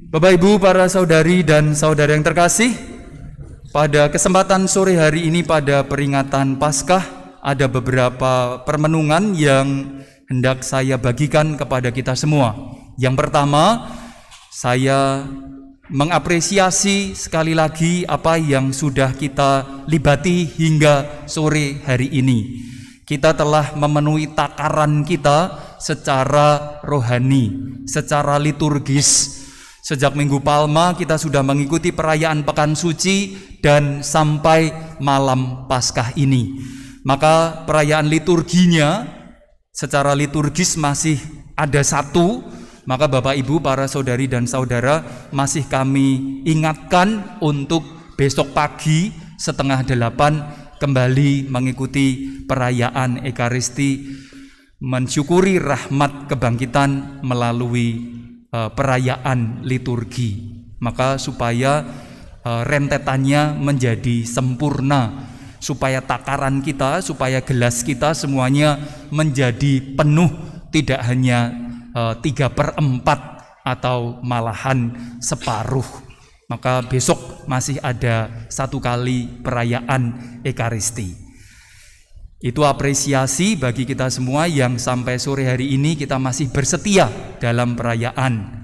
Bapak Ibu, para saudari dan saudara yang terkasih, pada kesempatan sore hari ini pada peringatan Paskah ada beberapa permenungan yang hendak saya bagikan kepada kita semua. Yang pertama, saya mengapresiasi sekali lagi apa yang sudah kita libati hingga sore hari ini. Kita telah memenuhi takaran kita secara rohani, secara liturgis. Sejak Minggu Palma kita sudah mengikuti perayaan Pekan Suci dan sampai malam Paskah ini. Maka perayaan liturginya secara liturgis masih ada satu. Maka Bapak Ibu, para saudari dan saudara, masih kami ingatkan untuk besok pagi 7:30 kembali mengikuti perayaan Ekaristi, mensyukuri rahmat kebangkitan melalui perayaan liturgi. Maka supaya rentetannya menjadi sempurna, supaya takaran kita, supaya gelas kita semuanya menjadi penuh, tidak hanya 3/4 atau malahan separuh. Maka besok masih ada satu kali perayaan Ekaristi. Itu apresiasi bagi kita semua yang sampai sore hari ini kita masih bersetia dalam perayaan.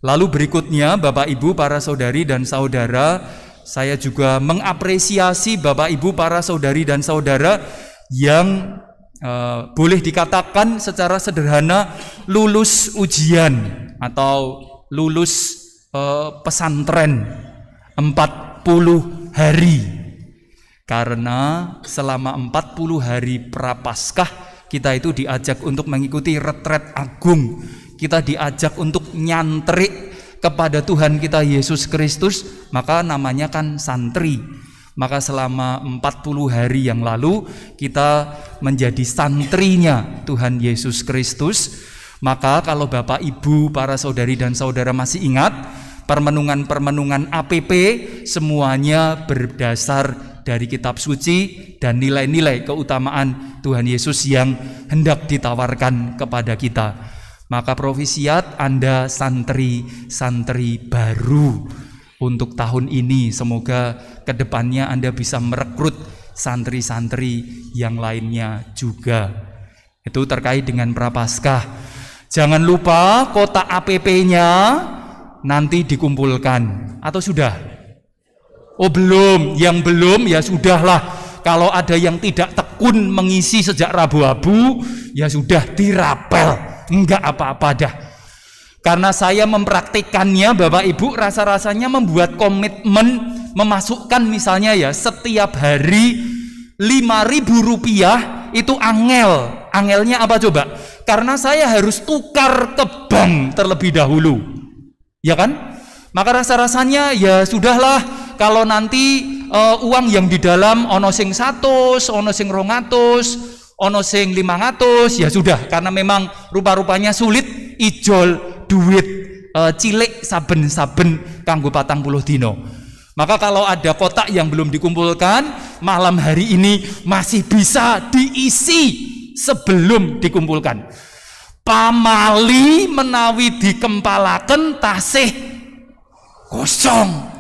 Lalu berikutnya, Bapak Ibu, para saudari dan saudara, saya juga mengapresiasi Bapak Ibu, para saudari dan saudara yang boleh dikatakan secara sederhana lulus ujian atau lulus pesantren 40 hari. Karena selama 40 hari Prapaskah kita itu diajak untuk mengikuti retret agung. Kita diajak untuk nyantrik kepada Tuhan kita Yesus Kristus, maka namanya kan santri. Maka selama 40 hari yang lalu kita menjadi santrinya Tuhan Yesus Kristus. Maka kalau Bapak Ibu, para saudari dan saudara masih ingat, permenungan-permenungan APP semuanya berdasar dari kitab suci dan nilai-nilai keutamaan Tuhan Yesus yang hendak ditawarkan kepada kita. Maka profisiat Anda santri-santri baru untuk tahun ini. Semoga kedepannya Anda bisa merekrut santri-santri yang lainnya juga. Itu terkait dengan Prapaskah. Jangan lupa kotak APP-nya nanti dikumpulkan. Atau sudah? Oh belum, yang belum ya sudahlah. Kalau ada yang tidak tekun mengisi sejak Rabu-Abu, ya sudah dirapel, enggak apa-apa dah. Karena saya mempraktikannya, Bapak Ibu, rasa-rasanya membuat komitmen memasukkan misalnya ya setiap hari 5.000 rupiah itu angel. Angelnya apa coba? Karena saya harus tukar ke bank terlebih dahulu, ya kan? Maka rasa-rasanya ya sudahlah. Kalau nanti uang yang di dalam ono sing 100, ono sing 200, ono sing 500, ya sudah. Karena memang rupa-rupanya sulit ijol duit cilik saben-saben kanggo 40 dino. Maka kalau ada kotak yang belum dikumpulkan, malam hari ini masih bisa diisi sebelum dikumpulkan. Pamali menawi dikempalaken tasih kosong.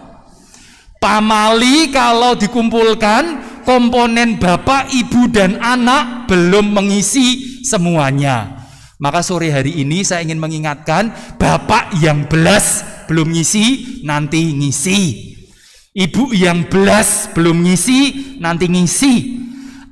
Pamali kalau dikumpulkan komponen bapak, ibu dan anak belum mengisi semuanya. Maka sore hari ini saya ingin mengingatkan, bapak yang belas belum ngisi nanti ngisi, ibu yang belas belum ngisi nanti ngisi,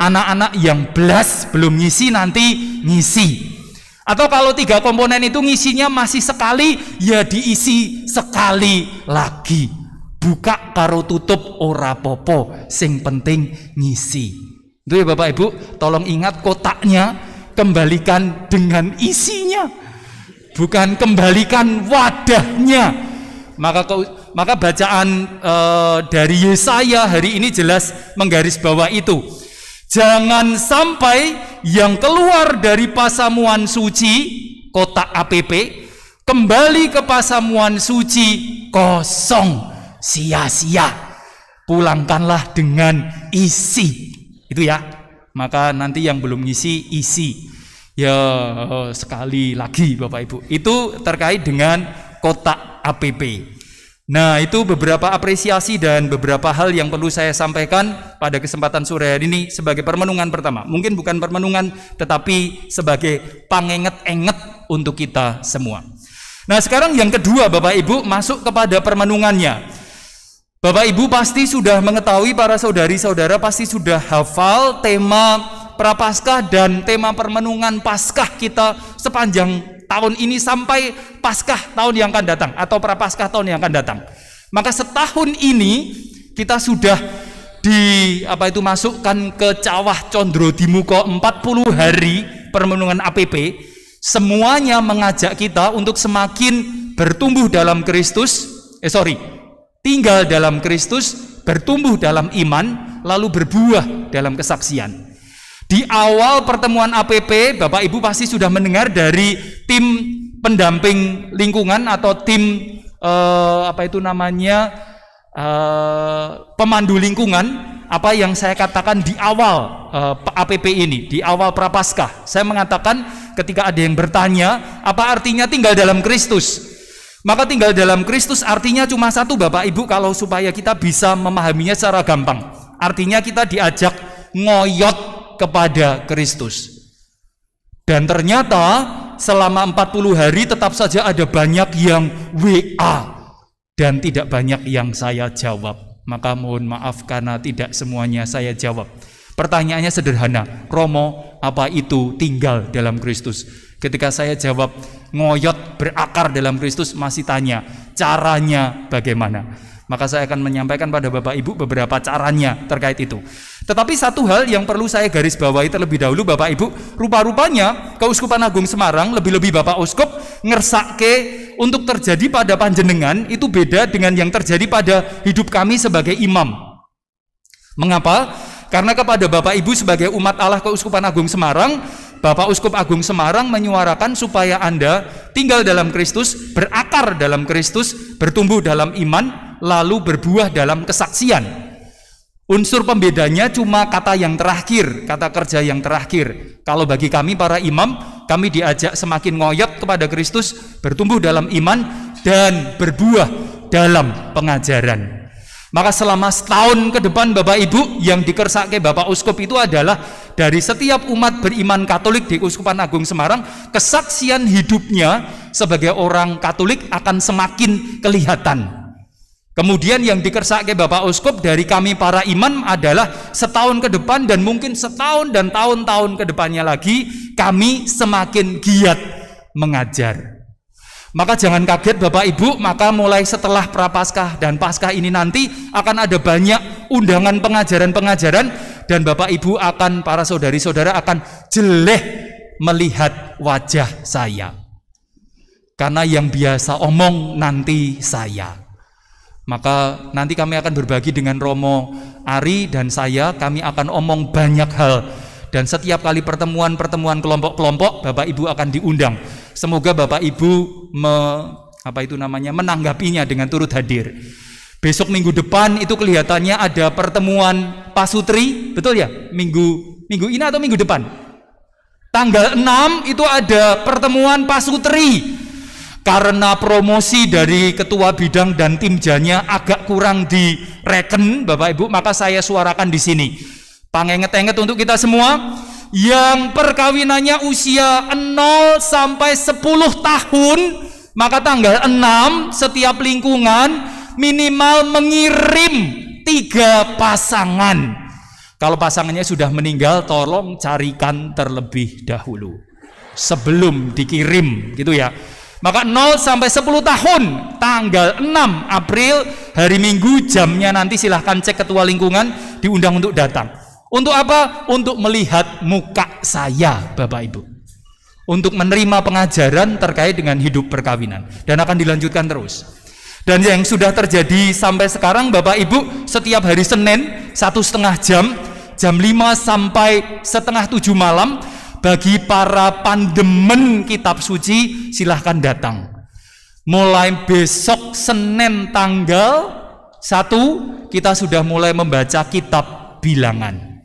anak-anak yang belas belum ngisi nanti ngisi. Atau kalau 3 komponen itu ngisinya masih sekali, ya diisi sekali lagi. Buka karo tutup ora popo, sing penting ngisi. Itu ya Bapak Ibu, tolong ingat kotaknya kembalikan dengan isinya, bukan kembalikan wadahnya. Maka bacaan dari Yesaya hari ini jelas menggarisbawah itu. Jangan sampai yang keluar dari pasamuan suci, kotak APP, kembali ke pasamuan suci kosong, sia-sia. Pulangkanlah dengan isi. Itu ya. Maka nanti yang belum ngisi, isi. Ya sekali lagi Bapak Ibu. Itu terkait dengan kotak APP. Nah, itu beberapa apresiasi dan beberapa hal yang perlu saya sampaikan pada kesempatan sore hari ini sebagai permenungan pertama. Mungkin bukan permenungan, tetapi sebagai pangenget-enget untuk kita semua. Nah, sekarang yang kedua, Bapak Ibu, masuk kepada permenungannya. Bapak Ibu pasti sudah mengetahui, para saudari-saudara pasti sudah hafal tema Prapaskah dan tema permenungan Paskah kita sepanjang tahun ini sampai Paskah tahun yang akan datang atau Prapaskah tahun yang akan datang. Maka setahun ini kita sudah masukkan ke Cawah Condro Dimuko 40 hari permenungan APP. Semuanya mengajak kita untuk semakin bertumbuh dalam Kristus, tinggal dalam Kristus, bertumbuh dalam iman, lalu berbuah dalam kesaksian. Di awal pertemuan APP, Bapak Ibu pasti sudah mendengar dari tim pendamping lingkungan atau tim pemandu lingkungan, apa yang saya katakan di awal APP ini, di awal Prapaskah. Saya mengatakan ketika ada yang bertanya, apa artinya tinggal dalam Kristus? Maka tinggal dalam Kristus artinya cuma satu, Bapak Ibu, kalau supaya kita bisa memahaminya secara gampang. Artinya kita diajak ngoyot kepada Kristus. Dan ternyata selama 40 hari tetap saja ada banyak yang WA dan tidak banyak yang saya jawab. Maka mohon maaf karena tidak semuanya saya jawab. Pertanyaannya sederhana, Romo, apa itu tinggal dalam Kristus? Ketika saya jawab ngoyot berakar dalam Kristus, masih tanya caranya bagaimana? Maka saya akan menyampaikan pada Bapak Ibu beberapa caranya terkait itu. Tetapi satu hal yang perlu saya garis bawahi terlebih dahulu, Bapak Ibu, rupa-rupanya Keuskupan Agung Semarang, lebih-lebih Bapak Uskup, ngersake untuk terjadi pada panjenengan itu beda dengan yang terjadi pada hidup kami sebagai imam. Mengapa? Karena kepada Bapak Ibu sebagai umat Allah Keuskupan Agung Semarang, Bapak Uskup Agung Semarang menyuarakan supaya Anda tinggal dalam Kristus, berakar dalam Kristus, bertumbuh dalam iman, lalu berbuah dalam kesaksian. Unsur pembedanya cuma kata yang terakhir, kata kerja yang terakhir. Kalau bagi kami para imam, kami diajak semakin ngoyot kepada Kristus, bertumbuh dalam iman, dan berbuah dalam pengajaran. Maka selama setahun ke depan, Bapak Ibu, yang dikersake Bapak Uskup itu adalah dari setiap umat beriman Katolik di Keuskupan Agung Semarang, kesaksian hidupnya sebagai orang Katolik akan semakin kelihatan. Kemudian yang dikersake Bapak Uskup dari kami para imam adalah setahun ke depan dan mungkin setahun dan tahun-tahun ke depannya lagi, kami semakin giat mengajar. Maka jangan kaget Bapak Ibu, maka mulai setelah Prapaskah dan Paskah ini nanti akan ada banyak undangan pengajaran-pengajaran, dan Bapak Ibu akan, para saudari-saudara akan jeleh melihat wajah saya. Karena yang biasa omong nanti saya. Maka nanti kami akan berbagi dengan Romo Ari dan saya, kami akan omong banyak hal. Dan setiap kali pertemuan-pertemuan kelompok-kelompok, Bapak Ibu akan diundang. Semoga Bapak Ibu menanggapinya dengan turut hadir. Besok minggu depan itu kelihatannya ada pertemuan Pasutri, betul ya? Minggu ini atau minggu depan? Tanggal 6 itu ada pertemuan Pasutri. Karena promosi dari ketua bidang dan tim janya agak kurang direken, Bapak Ibu, maka saya suarakan di sini. Pangenget-enget untuk kita semua yang perkawinannya usia 0 sampai 10 tahun, maka tanggal 6 setiap lingkungan minimal mengirim 3 pasangan. Kalau pasangannya sudah meninggal, tolong carikan terlebih dahulu sebelum dikirim, gitu ya. Maka 0 sampai 10 tahun, tanggal 6 April hari Minggu, jamnya nanti silahkan cek ketua lingkungan, diundang untuk datang. Untuk apa? Untuk melihat muka saya, Bapak Ibu. Untuk menerima pengajaran terkait dengan hidup perkawinan. Dan akan dilanjutkan terus. Dan yang sudah terjadi sampai sekarang, Bapak Ibu, setiap hari Senin 1,5 jam, jam 5 sampai setengah 7 malam, bagi para pandemen kitab suci, silahkan datang. Mulai besok Senin tanggal 1, kita sudah mulai membaca kitab Bilangan.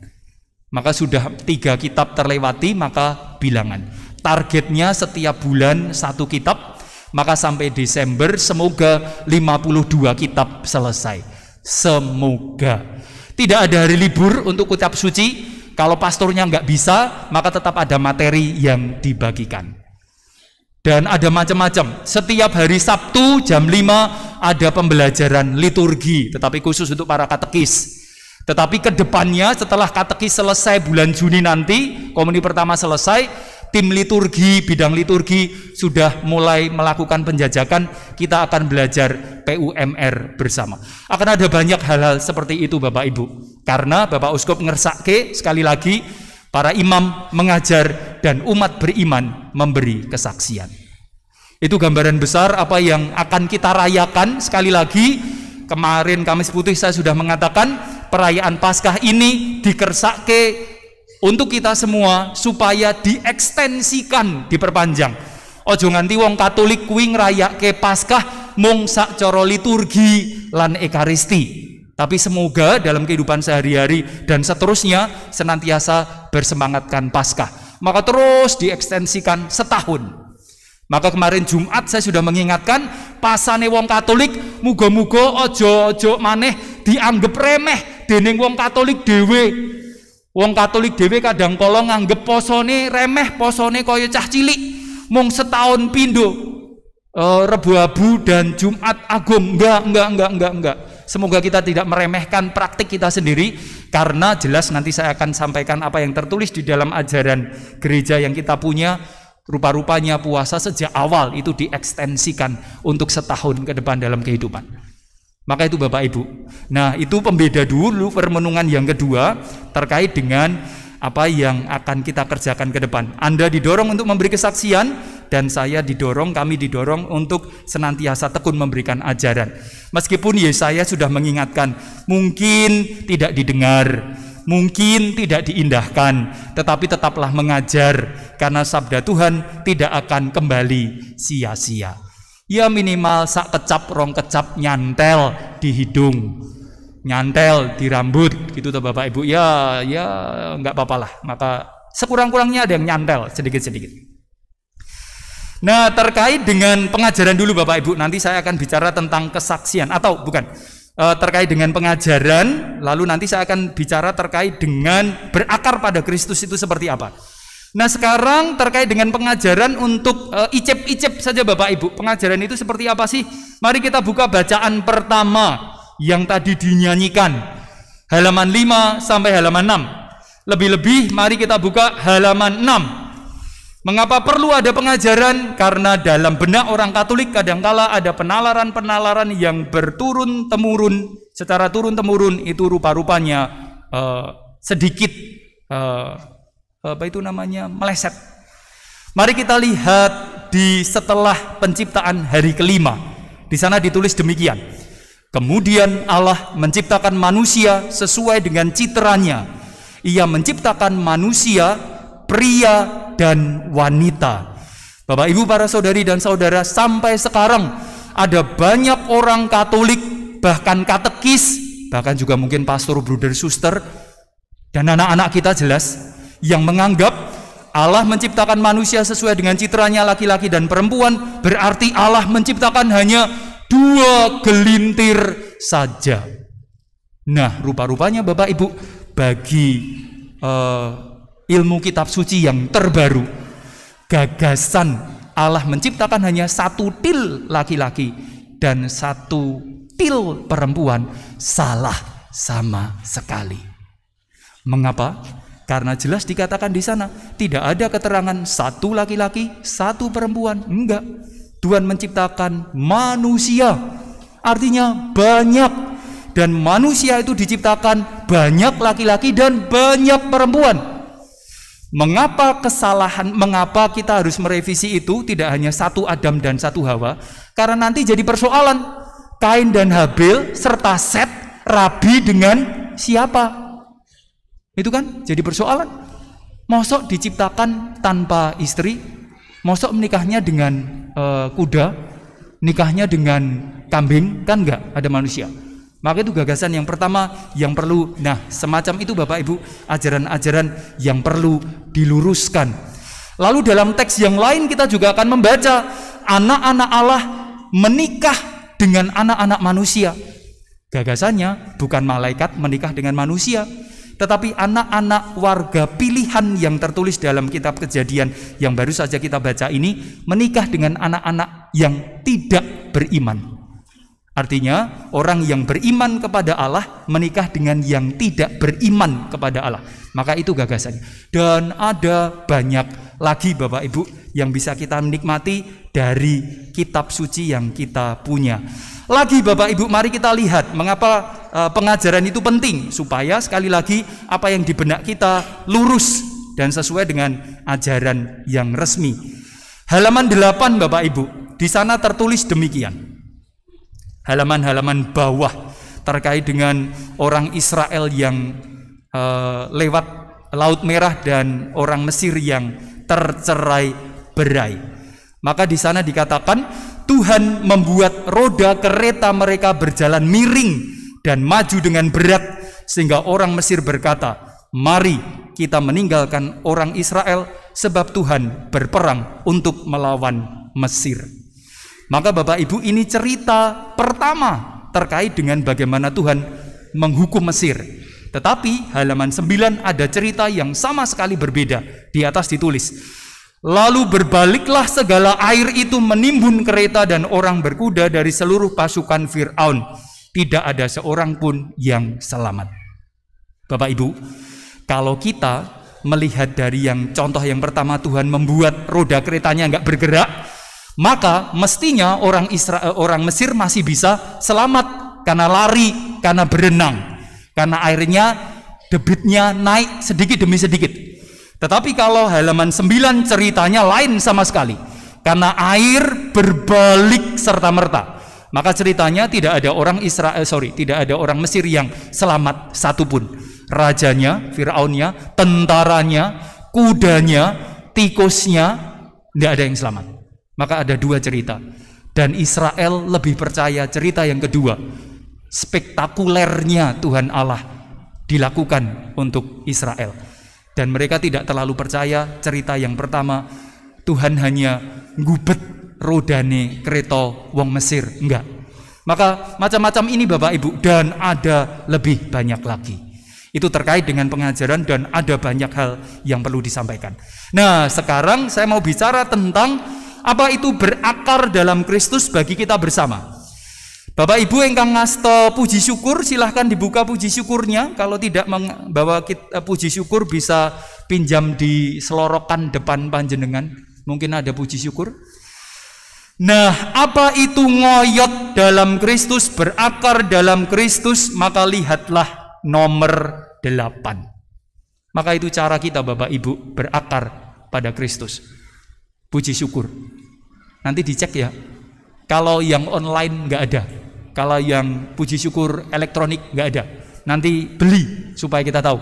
Maka sudah 3 kitab terlewati, maka Bilangan. Targetnya setiap bulan 1 kitab. Maka sampai Desember semoga 52 kitab selesai. Semoga. Tidak ada hari libur untuk kitab suci. Kalau pastornya nggak bisa, maka tetap ada materi yang dibagikan. Dan ada macam-macam. Setiap hari Sabtu jam 5 ada pembelajaran liturgi, tetapi khusus untuk para katekis. Tetapi kedepannya setelah katekis selesai bulan Juni nanti, komuni pertama selesai, tim liturgi, bidang liturgi sudah mulai melakukan penjajakan. Kita akan belajar PUMR bersama. Akan ada banyak hal-hal seperti itu Bapak Ibu. Karena Bapak Uskup ngersake sekali lagi, para imam mengajar dan umat beriman memberi kesaksian. Itu gambaran besar apa yang akan kita rayakan. Sekali lagi, kemarin Kamis Putih saya sudah mengatakan perayaan Paskah ini dikersake untuk kita semua supaya diekstensikan, diperpanjang. Ojo nganti wong Katolik kuwi ngrayake Paskah mung sak cara liturgi lan ekaristi. Tapi semoga dalam kehidupan sehari-hari dan seterusnya senantiasa bersemangatkan Paskah. Maka terus diekstensikan setahun. Maka kemarin Jumat saya sudah mengingatkan pasane wong Katolik muga-muga ojo maneh dianggap remeh dening wong Katolik dhewe. Wong Katolik dhewe kadang kala nganggep posone remeh, posone kaya cah cilik. Mung setahun pindho. Rebu Abu dan Jumat Agung. Enggak. Semoga kita tidak meremehkan praktik kita sendiri, karena jelas nanti saya akan sampaikan apa yang tertulis di dalam ajaran gereja yang kita punya. Rupa-rupanya puasa sejak awal itu diekstensikan untuk setahun ke depan dalam kehidupan. Maka itu Bapak Ibu. Nah, itu pembeda dulu permenungan yang kedua terkait dengan apa yang akan kita kerjakan ke depan. Anda didorong untuk memberi kesaksian, dan kami didorong untuk senantiasa tekun memberikan ajaran. Meskipun Yesaya sudah mengingatkan, mungkin tidak didengar, mungkin tidak diindahkan, tetapi tetaplah mengajar, karena sabda Tuhan tidak akan kembali sia-sia. Ya minimal sak kecap rong kecap nyantel di hidung, nyantel di rambut gitu toh Bapak Ibu. Ya nggak apa-apa lah. Maka sekurang-kurangnya ada yang nyantel sedikit-sedikit. Nah, terkait dengan pengajaran dulu Bapak Ibu, nanti saya akan bicara tentang kesaksian, atau bukan, terkait dengan pengajaran, lalu nanti saya akan bicara terkait dengan berakar pada Kristus itu seperti apa. Nah, sekarang terkait dengan pengajaran untuk icip-icip saja Bapak Ibu, pengajaran itu seperti apa sih? Mari kita buka bacaan pertama yang tadi dinyanyikan, halaman 5 sampai halaman 6. Lebih-lebih mari kita buka halaman 6. Mengapa perlu ada pengajaran? Karena dalam benak orang Katolik kadangkala ada penalaran-penalaran yang berturun-temurun, secara turun-temurun itu rupa-rupanya sedikit meleset. Mari kita lihat di setelah penciptaan hari kelima. Di sana ditulis demikian. Kemudian Allah menciptakan manusia sesuai dengan citranya. Ia menciptakan manusia pria dan wanita. Bapak Ibu, para saudari dan saudara, sampai sekarang ada banyak orang Katolik, bahkan katekis, bahkan juga mungkin pastor, bruder, suster, dan anak-anak kita jelas, yang menganggap Allah menciptakan manusia sesuai dengan citranya, laki-laki dan perempuan, berarti Allah menciptakan hanya 2 gelintir saja. Nah, rupa-rupanya Bapak Ibu, bagi ilmu kitab suci yang terbaru, gagasan Allah menciptakan hanya 1 til laki-laki dan 1 til perempuan salah sama sekali. Mengapa? Karena jelas dikatakan di sana tidak ada keterangan 1 laki-laki, 1 perempuan. Enggak. Tuhan menciptakan manusia, artinya banyak, dan manusia itu diciptakan banyak laki-laki dan banyak perempuan. Mengapa kita harus merevisi itu? Tidak hanya 1 Adam dan 1 Hawa, karena nanti jadi persoalan Kain dan Habil serta Set rabi dengan siapa? Itu kan jadi persoalan. Mosok diciptakan tanpa istri, mosok menikahnya dengan kuda, nikahnya dengan kambing, kan enggak ada manusia. Maka itu gagasan yang pertama yang perlu. Nah, semacam itu Bapak Ibu, ajaran-ajaran yang perlu diluruskan. Lalu dalam teks yang lain kita juga akan membaca anak-anak Allah menikah dengan anak-anak manusia. Gagasannya bukan malaikat menikah dengan manusia, tetapi anak-anak warga pilihan yang tertulis dalam kitab Kejadian yang baru saja kita baca ini menikah dengan anak-anak yang tidak beriman. Artinya orang yang beriman kepada Allah menikah dengan yang tidak beriman kepada Allah. Maka itu gagasannya. Dan ada banyak lagi Bapak Ibu yang bisa kita nikmati dari kitab suci yang kita punya. Lagi Bapak Ibu, mari kita lihat mengapa pengajaran itu penting, supaya sekali lagi apa yang di benak kita lurus dan sesuai dengan ajaran yang resmi. Halaman 8 Bapak Ibu, di sana tertulis demikian. Halaman-halaman bawah terkait dengan orang Israel yang lewat Laut Merah dan orang Mesir yang tercerai-berai. Maka di sana dikatakan Tuhan membuat roda kereta mereka berjalan miring dan maju dengan berat, sehingga orang Mesir berkata, "Mari kita meninggalkan orang Israel, sebab Tuhan berperang untuk melawan Mesir." Maka Bapak Ibu, ini cerita pertama terkait dengan bagaimana Tuhan menghukum Mesir. Tetapi halaman 9 ada cerita yang sama sekali berbeda. Di atas ditulis, "Lalu berbaliklah segala air itu menimbun kereta dan orang berkuda dari seluruh pasukan Fir'aun. Tidak ada seorang pun yang selamat." Bapak Ibu, kalau kita melihat dari yang contoh yang pertama, Tuhan membuat roda keretanya nggak bergerak, maka mestinya orang Mesir masih bisa selamat karena lari, karena berenang, karena airnya debitnya naik sedikit demi sedikit. Tetapi kalau halaman 9 ceritanya lain sama sekali, karena air berbalik serta-merta. Maka ceritanya tidak ada orang tidak ada orang Mesir yang selamat satupun. Rajanya, Fir'aunnya, tentaranya, kudanya, tikusnya, tidak ada yang selamat. Maka ada dua cerita. Dan Israel lebih percaya cerita yang kedua. Spektakulernya Tuhan Allah dilakukan untuk Israel. Dan mereka tidak terlalu percaya cerita yang pertama, Tuhan hanya ngubet rodane kereta wong Mesir. Enggak. Maka macam-macam ini Bapak Ibu, dan ada lebih banyak lagi. Itu terkait dengan pengajaran dan ada banyak hal yang perlu disampaikan. Nah, sekarang saya mau bicara tentang apa itu berakar dalam Kristus bagi kita bersama. Bapak Ibu ingkang ngasta puji syukur, silahkan dibuka puji syukurnya. Kalau tidak membawa puji syukur, bisa pinjam di selorokan depan panjenengan. Mungkin ada puji syukur. Nah, apa itu ngoyot dalam Kristus, berakar dalam Kristus? Maka lihatlah nomor 8. Maka itu cara kita Bapak Ibu berakar pada Kristus. Puji syukur. Nanti dicek ya. Kalau yang online nggak ada. Kalau yang puji syukur elektronik nggak ada. Nanti beli supaya kita tahu.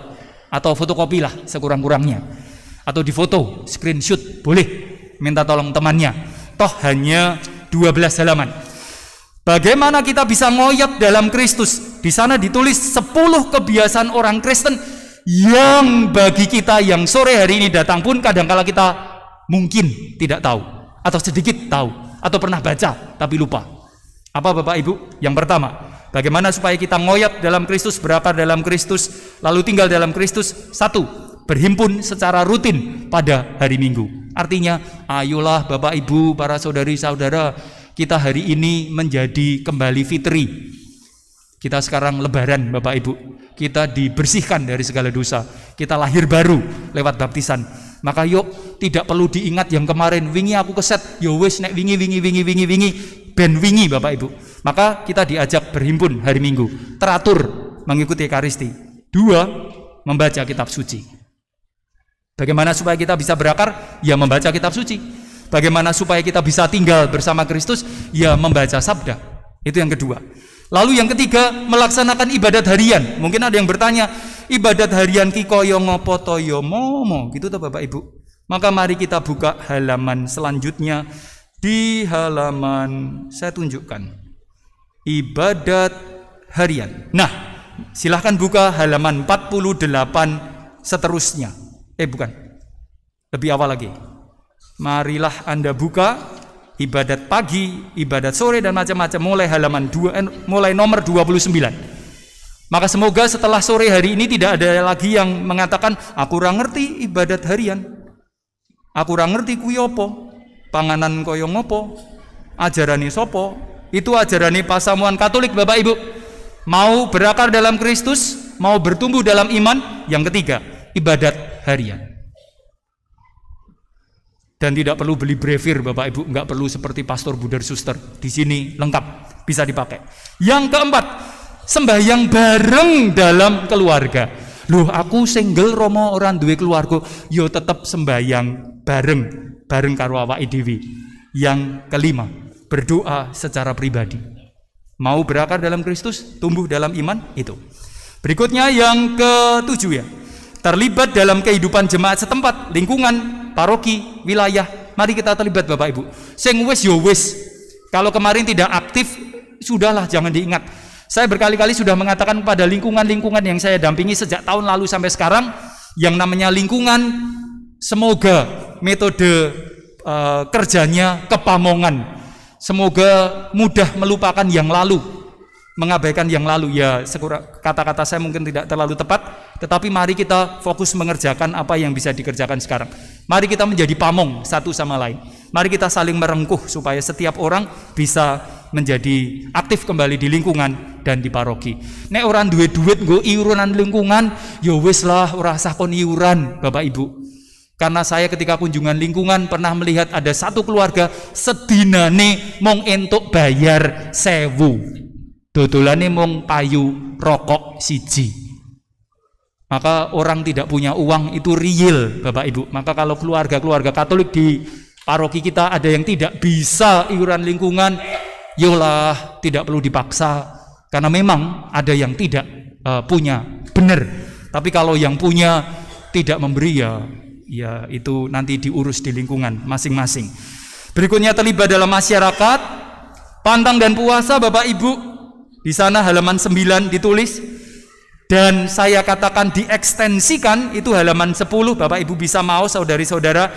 Atau fotokopi lah sekurang-kurangnya. Atau difoto, screenshot, boleh. Minta tolong temannya. Toh hanya 12 halaman. Bagaimana kita bisa ngoyot dalam Kristus? Di sana ditulis 10 kebiasaan orang Kristen yang bagi kita yang sore hari ini datang pun kadangkala kita mungkin tidak tahu, atau sedikit tahu, atau pernah baca tapi lupa. Apa Bapak Ibu? Yang pertama, bagaimana supaya kita ngoyot dalam Kristus, berakar dalam Kristus, lalu tinggal dalam Kristus? 1, berhimpun secara rutin pada hari Minggu. Artinya, ayolah Bapak Ibu, para saudari-saudara, kita hari ini menjadi kembali fitri. Kita sekarang lebaran Bapak Ibu. Kita dibersihkan dari segala dosa. Kita lahir baru lewat baptisan. Maka yuk, tidak perlu diingat yang kemarin, wingi aku keset, yo wis nek wingi ben wingi Bapak Ibu. Maka kita diajak berhimpun hari Minggu, teratur mengikuti Ekaristi. 2, membaca kitab suci. Bagaimana supaya kita bisa berakar? Ya membaca kitab suci. Bagaimana supaya kita bisa tinggal bersama Kristus? Ya membaca sabda. Itu yang kedua. Lalu yang ketiga, melaksanakan ibadat harian. Mungkin ada yang bertanya, ibadat harian ki koyo ngopo to yo momo, gitu toh Bapak Ibu. Maka mari kita buka halaman selanjutnya. Di halaman, saya tunjukkan, ibadat harian. Nah, silahkan buka halaman 48 seterusnya. Bukan, lebih awal lagi. Marilah Anda buka ibadat pagi, ibadat sore dan macam-macam mulai nomor 29. Maka semoga setelah sore hari ini tidak ada lagi yang mengatakan aku ora ngerti ibadat harian. Aku ora ngerti kuwi apa? Panganan kaya ngopo? Ajarane sapa? Itu ajarane pasamuan Katolik, Bapak Ibu. Mau berakar dalam Kristus, mau bertumbuh dalam iman. Yang ketiga, ibadat harian. Dan tidak perlu beli brevir, Bapak Ibu, nggak perlu seperti Pastor Budar Suster. Di sini lengkap, bisa dipakai. Yang keempat, sembahyang bareng dalam keluarga. Loh, aku single romo orang duwe keluarga, yo tetap sembahyang bareng karo awake dhewe. Yang kelima, berdoa secara pribadi. Mau berakar dalam Kristus, tumbuh dalam iman, itu. Berikutnya yang ketujuh ya, terlibat dalam kehidupan jemaat setempat, lingkungan, paroki, wilayah. Mari kita terlibat, Bapak Ibu. Sing wis yo wis. Kalau kemarin tidak aktif, sudahlah, jangan diingat. Saya berkali-kali sudah mengatakan pada lingkungan-lingkungan yang saya dampingi sejak tahun lalu sampai sekarang, yang namanya lingkungan, semoga metode kerjanya kepamongan. Semoga mudah melupakan yang lalu, mengabaikan yang lalu. Ya, kata-kata saya mungkin tidak terlalu tepat, tetapi mari kita fokus mengerjakan apa yang bisa dikerjakan sekarang. Mari kita menjadi pamong satu sama lain. Mari kita saling merengkuh supaya setiap orang bisa menjadi aktif kembali di lingkungan dan di paroki. Nek orang duwe duit nggo iuran lingkungan, ya wis lah, ora usah kon iuran, Bapak Ibu. Karena saya ketika kunjungan lingkungan pernah melihat ada satu keluarga sedinane mong entuk bayar 1000. Dodolane mong payu rokok siji. Maka orang tidak punya uang itu real, Bapak Ibu. Maka kalau keluarga-keluarga Katolik di paroki kita ada yang tidak bisa iuran lingkungan, yolah, tidak perlu dipaksa. Karena memang ada yang tidak punya, benar. Tapi kalau yang punya tidak memberi, ya itu nanti diurus di lingkungan masing-masing. Berikutnya terlibat dalam masyarakat, pantang dan puasa, Bapak Ibu. Di sana halaman 9 ditulis, dan saya katakan diekstensikan, itu halaman 10. Bapak Ibu bisa mau, saudari-saudara.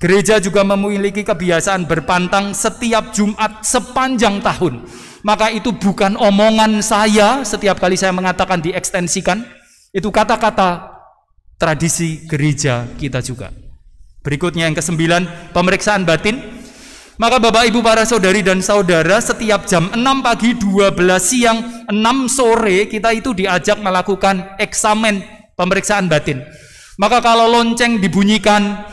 Gereja juga memiliki kebiasaan berpantang setiap Jumat sepanjang tahun. Maka itu bukan omongan saya setiap kali saya mengatakan diekstensikan. Itu kata-kata tradisi gereja kita juga. Berikutnya yang ke-9, pemeriksaan batin. Maka Bapak Ibu para saudari dan saudara, setiap jam 6 pagi, 12 siang, 6 sore kita itu diajak melakukan eksamen pemeriksaan batin. Maka kalau lonceng dibunyikan,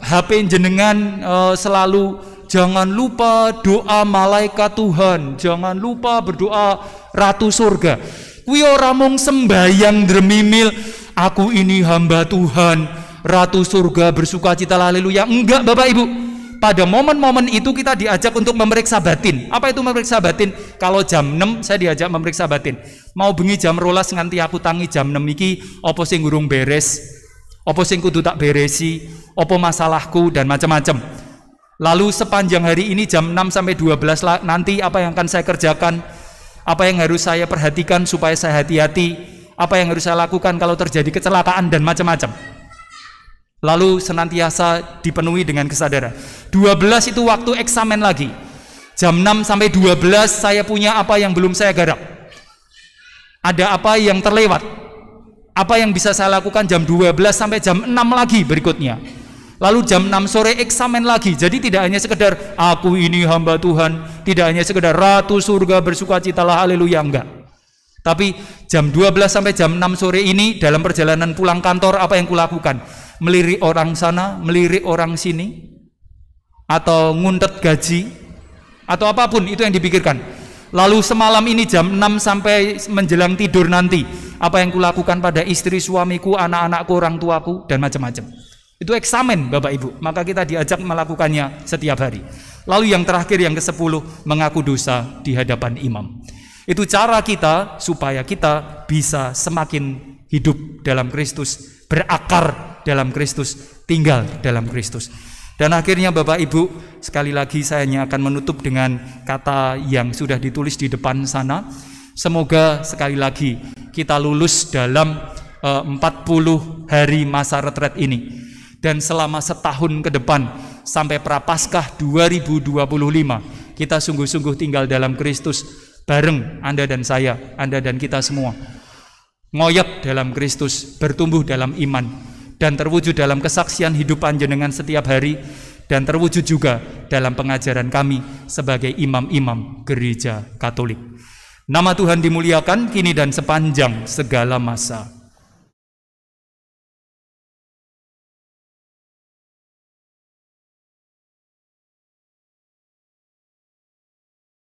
HP jenengan selalu jangan lupa doa malaikat Tuhan, jangan lupa berdoa Ratu Surga. Kuwi ora mung sembayang dremimil, aku ini hamba Tuhan, Ratu Surga bersukacita haleluya. Enggak, Bapak Ibu. Pada momen-momen itu kita diajak untuk memeriksa batin. Apa itu memeriksa batin? Kalau jam 6 saya diajak memeriksa batin. Mau bengi jam 12 nganti aku tangi jam 6 iki apa sing gurung beres, apa sing kudu tak beresi, apa masalahku dan macam-macam. Lalu sepanjang hari ini jam 6 sampai 12 nanti apa yang akan saya kerjakan? Apa yang harus saya perhatikan supaya saya hati-hati? Apa yang harus saya lakukan kalau terjadi kecelakaan dan macam-macam? Lalu senantiasa dipenuhi dengan kesadaran. 12 itu waktu eksamen lagi. Jam 6 sampai 12 saya punya apa yang belum saya garap. Ada apa yang terlewat. Apa yang bisa saya lakukan jam 12 sampai jam 6 lagi berikutnya. Lalu jam 6 sore eksamen lagi. Jadi tidak hanya sekedar aku ini hamba Tuhan, tidak hanya sekedar Ratu Surga bersukacitalah haleluya, enggak. Tapi jam 12 sampai jam 6 sore ini dalam perjalanan pulang kantor apa yang kulakukan? Melirik orang sana, melirik orang sini, atau nguntet gaji, atau apapun itu yang dipikirkan. Lalu semalam ini jam 6 sampai menjelang tidur nanti, apa yang kulakukan pada istri, suamiku, anak-anakku, orang tuaku, dan macam-macam. Itu eksamen, Bapak Ibu. Maka kita diajak melakukannya setiap hari. Lalu yang terakhir, yang ke-10, mengaku dosa di hadapan imam. Itu cara kita supaya kita bisa semakin hidup dalam Kristus, berakar dalam Kristus, tinggal dalam Kristus. Dan akhirnya Bapak Ibu, sekali lagi saya hanya akan menutup dengan kata yang sudah ditulis di depan sana. Semoga sekali lagi kita lulus dalam 40 hari masa retret ini. Dan selama setahun ke depan, sampai Prapaskah 2025 kita sungguh-sungguh tinggal dalam Kristus bareng Anda dan saya, Anda dan kita semua. Ngoyek dalam Kristus, bertumbuh dalam iman, dan terwujud dalam kesaksian hidup panjenengan setiap hari, dan terwujud juga dalam pengajaran kami sebagai imam-imam gereja Katolik. Nama Tuhan dimuliakan kini dan sepanjang segala masa.